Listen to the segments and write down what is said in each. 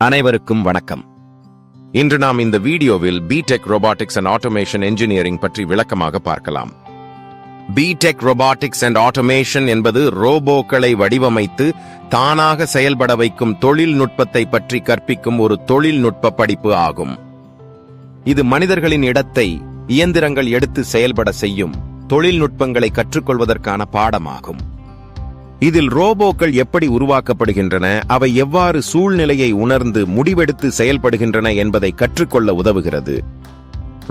அனைவருக்கும் வணக்கம். இன்று நாம் இந்த வீடியோவில் BTech robotics and automation engineering பற்றி விளக்கமாக பார்க்கலாம். பிடெக் ரோபாட்டிக்ஸ் அண்ட் ஆட்டோமேஷன் என்பது ரோபோக்களை வடிவமைத்து தானாக செயல்பட வைக்கும் தொழில்நுட்பத்தை பற்றி கற்பிக்கும் ஒரு தொழில்நுட்ப படிப்பு ஆகும். இது மனிதர்களின் இடத்தை இயந்திரங்கள் எடுத்து செயல்பட செய்யும் தொழில்நுட்பங்களை கற்றுக்கொள்வதற்கான பாடமாகும். இதில் ரோபோக்கள் எப்படி உருவாக்கப்படுகின்றன, அவை எவ்வாறு சூழ்நிலையை உணர்ந்து முடிவெடுத்து செயல்படுகின்றன என்பதை கற்றுக்கொள்ள உதவுகிறது.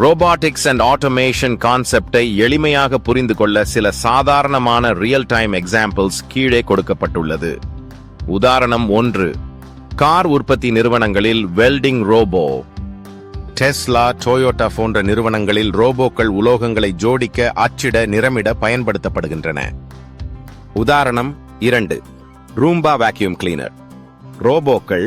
ரோபாட்டிக்ஸ் அண்ட் ஆட்டோமேஷன் கான்செப்டை எளிமையாக புரிந்து கொள்ள சில சாதாரணமான ரியல் டைம் எக்ஸாம்பிள்ஸ் கீழே கொடுக்கப்பட்டுள்ளது. உதாரணம் 1. கார் உற்பத்தி நிறுவனங்களில் வெல்டிங் ரோபோ. டெஸ்லா, டொயோட்டா போன்ற நிறுவனங்களில் ரோபோக்கள் உலோகங்களை ஜோடிக்க, அச்சிட, நிறமிட பயன்படுத்தப்படுகின்றன. உதாரணம் 2. ரூம்பா வேக்யூம் கிளீனர். ரோபோக்கள்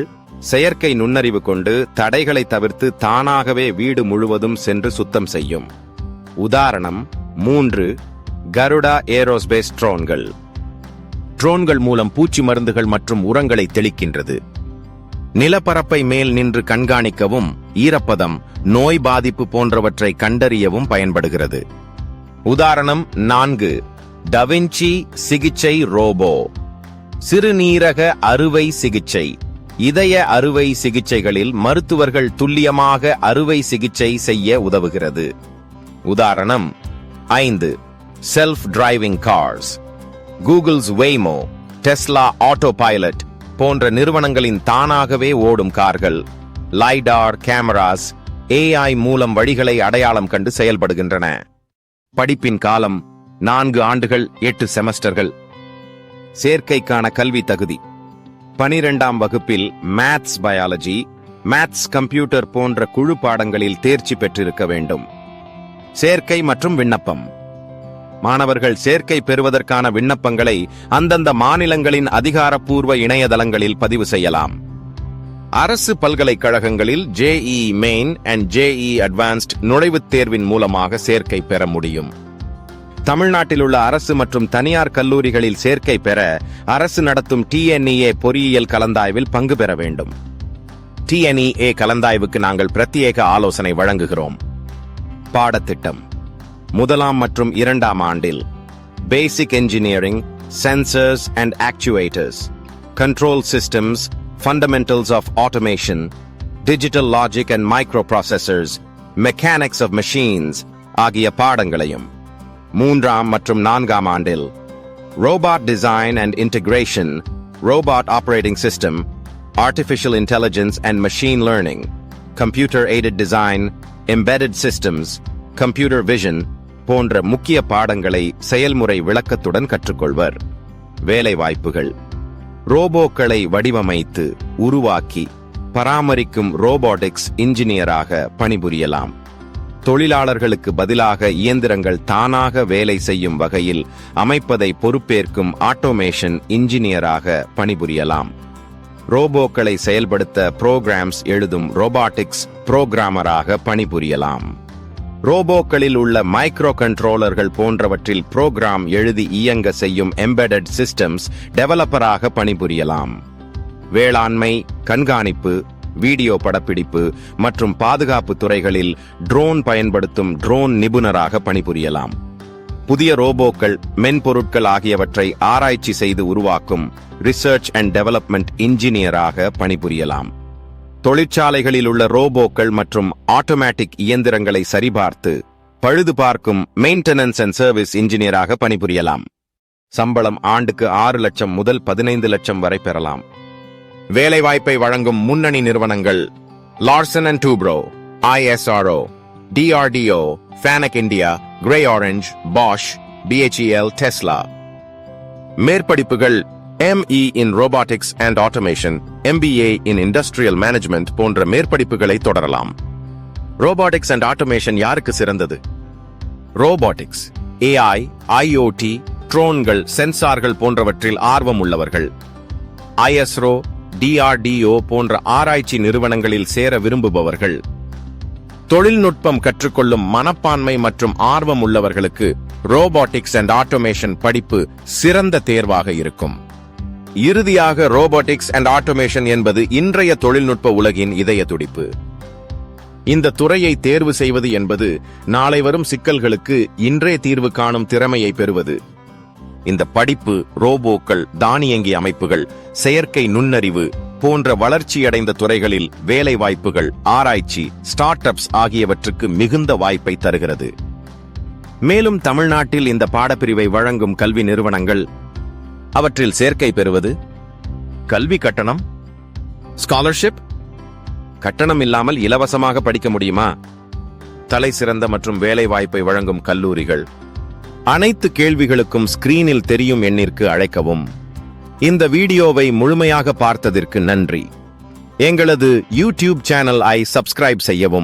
செயற்கை நுண்ணறிவு கொண்டு தடைகளை தவிர்த்து தானாகவே வீடு முழுவதும் சென்று சுத்தம் செய்யும். உதாரணம் 3. கருடா ஏரோஸ்பேஸ் ட்ரோன்கள். ட்ரோன்கள் மூலம் பூச்சி மருந்துகள் மற்றும் உரங்களை தெளிக்கின்றது. நிலப்பரப்பை மேல் நின்று கண்காணிக்கவும், ஈரப்பதம், நோய் பாதிப்பு போன்றவற்றை கண்டறியவும் பயன்படுகிறது. உதாரணம் 4. டவின்சி சிகிச்சை ரோபோ. சிறுநீரக அறுவை சிகிச்சை, இதய அறுவை சிகிச்சைகளில் மருத்துவர்கள் துல்லியமாக அறுவை சிகிச்சை செய்ய உதவுகிறது. உதாரணம் 5. Self driving cars. Google's வேமோ, Tesla auto pilot போன்ற நிறுவனங்களின் தானாகவே ஓடும் கார்கள் லைடார் கேமராஸ், AI மூலம் வழிகளை அடையாளம் கண்டு செயல்படுகின்றன. படிப்பின் காலம் 4 ஆண்டுகள் 8 செமஸ்டர்கள். சேர்க்கைக்கான கல்வி தகுதி: 12ஆம் வகுப்பில் மேத்ஸ், பயாலஜி, மேத்ஸ், கம்ப்யூட்டர் போன்ற குழு பாடங்களில் தேர்ச்சி பெற்றிருக்க வேண்டும். சேர்க்கை மற்றும் விண்ணப்பம்: மாணவர்கள் சேர்க்கை பெறுவதற்கான விண்ணப்பங்களை அந்தந்த மாநிலங்களின் அதிகாரப்பூர்வ இணையதளங்களில் பதிவு செய்யலாம். அரசு பல்கலைக்கழகங்களில் JEE main and JEE advanced நுழைவுத் தேர்வின் மூலமாக சேர்க்கை பெற முடியும். தமிழ்நாட்டில் உள்ள அரசு மற்றும் தனியார் கல்லூரிகளில் சேர்க்கை பெற அரசு நடத்தும் TNEA பொறியியல் கலந்தாய்வில் பங்கு பெற வேண்டும். TNEA கலந்தாய்வுக்கு நாங்கள் பிரத்யேக ஆலோசனை வழங்குகிறோம். பாடத்திட்டம்: 1ஆம் மற்றும் 2ஆம் ஆண்டில் basic engineering, sensors and actuators, control systems, fundamentals of automation, digital logic and micro processors, mechanics of machines ஆகிய பாடங்களையும், 3ஆம் மற்றும் 4ஆம் ஆண்டில் robot design and integration, robot operating system, artificial intelligence and machine learning, computer aided design, embedded systems, computer vision போன்ற முக்கிய பாடங்களை செயல்முறை விளக்கத்துடன் கற்றுக்கொள்வர். வேலைவாய்ப்புகள்: ரோபோக்களை வடிவமைத்து, உருவாக்கி, பராமரிக்கும் ரோபாட்டிக்ஸ் இன்ஜினியராக பணிபுரியலாம். தொழிலாளர்களுக்கு பதிலாக இயந்திரங்கள் தானாக வேலை செய்யும் வகையில் அமைப்பதை பொறுப்பேற்கும் ஆட்டோமேஷன் இன்ஜினியராக பணிபுரியலாம். ரோபோக்களை செயல்படுத்த புரோகிராம்ஸ் எழுதும் ரோபாட்டிக்ஸ் புரோகிராமராக பணிபுரியலாம். ரோபோக்களில் உள்ள மைக்ரோ கண்ட்ரோலர்கள் போன்றவற்றில் புரோகிராம் எழுதி இயங்க செய்யும் எம்பெடட் சிஸ்டம்ஸ் டெவலப்பராக பணிபுரியலாம். வேளாண்மை, கண்காணிப்பு, வீடியோ படப்பிடிப்பு மற்றும் பாதுகாப்பு துறைகளில் ட்ரோன் பயன்படுத்தும் ட்ரோன் நிபுணராக பணிபுரியலாம். புதிய ரோபோக்கள், மென்பொருட்கள் ஆகியவற்றை ஆராய்ச்சி செய்து உருவாக்கும் ரிசர்ச் அண்ட் டெவலப்மெண்ட் இன்ஜினியராக பணிபுரியலாம். தொழிற்சாலைகளில் உள்ள ரோபோக்கள் மற்றும் ஆட்டோமேட்டிக் இயந்திரங்களை சரிபார்த்து பழுது பார்க்கும் மெயின்டெனன்ஸ் அண்ட் சர்வீஸ் இன்ஜினியராக பணிபுரியலாம். சம்பளம் ஆண்டுக்கு 6 லட்சம் முதல் 15 லட்சம் வரை பெறலாம். வேலைவாய்ப்பை வழங்கும் முன்னணி நிறுவனங்கள்: Larson and Toubro, ISRO, DRDO, FANUC India, Grey Orange, Bosch, BHEL, Tesla. மேற்படிப்புகள்: ME in Robotics and Automation, MBA in Industrial Management போன்ற மேற்படிப்புகளை தொடரலாம். ரோபாட்டிக்ஸ் அண்ட் ஆட்டோமேஷன் யாருக்கு சிறந்தது? ரோபாட்டிக்ஸ், AI, IoT, ட்ரோன்கள், சென்சார்கள் போன்றவற்றில் ஆர்வம் உள்ளவர்கள். ISRO, DRDO போன்ற ஆராய்ச்சி நிறுவனங்களில் சேர விரும்புபவர்கள். தொழில்நுட்பம் கற்றுக்கொள்ளும் மனப்பான்மை மற்றும் ஆர்வம் உள்ளவர்களுக்கு ரோபாட்டிக்ஸ் அண்ட் ஆட்டோமேஷன் படிப்பு சிறந்த தேர்வாக இருக்கும். இறுதியாக ரோபோட்டிக்ஸ் அண்ட் ஆட்டோமேஷன் என்பது இன்றைய தொழில்நுட்ப உலகின் இதய துடிப்பு. இந்த துறையை தேர்வு செய்வது என்பது நாளை வரும் சிக்கல்களுக்கு இன்றே தீர்வு காணும் திறமையை பெறுவது. இந்த படிப்பு ரோபோக்கள், தானியங்கி அமைப்புகள், செயற்கை நுண்ணறிவு போன்ற வளர்ச்சியடைந்த துறைகளில் வேலைவாய்ப்புகள், ஆராய்ச்சி, ஸ்டார்ட் அப்ஸ் ஆகியவற்றுக்கு மிகுந்த வாய்ப்பை தருகிறது. மேலும் தமிழ்நாட்டில் இந்த பாடப்பிரிவை வழங்கும் கல்வி நிறுவனங்கள், அவற்றில் சேர்க்கை பெறுவது, கல்வி கட்டணம், ஸ்காலர்ஷிப், கட்டணம் இல்லாமல் இலவசமாக படிக்க முடியுமா, தலை சிறந்த மற்றும் வேலை வாய்ப்பை வழங்கும் கல்லூரிகள், அனைத்து கேள்விகளுக்கும் ஸ்கிரீனில் தெரியும் எண்ணிற்கு அழைக்கவும். இந்த வீடியோவை முழுமையாக பார்த்ததற்கு நன்றி. எங்களது யூடியூப் சேனல் ஐ சப்ஸ்கிரைப் செய்யவும்.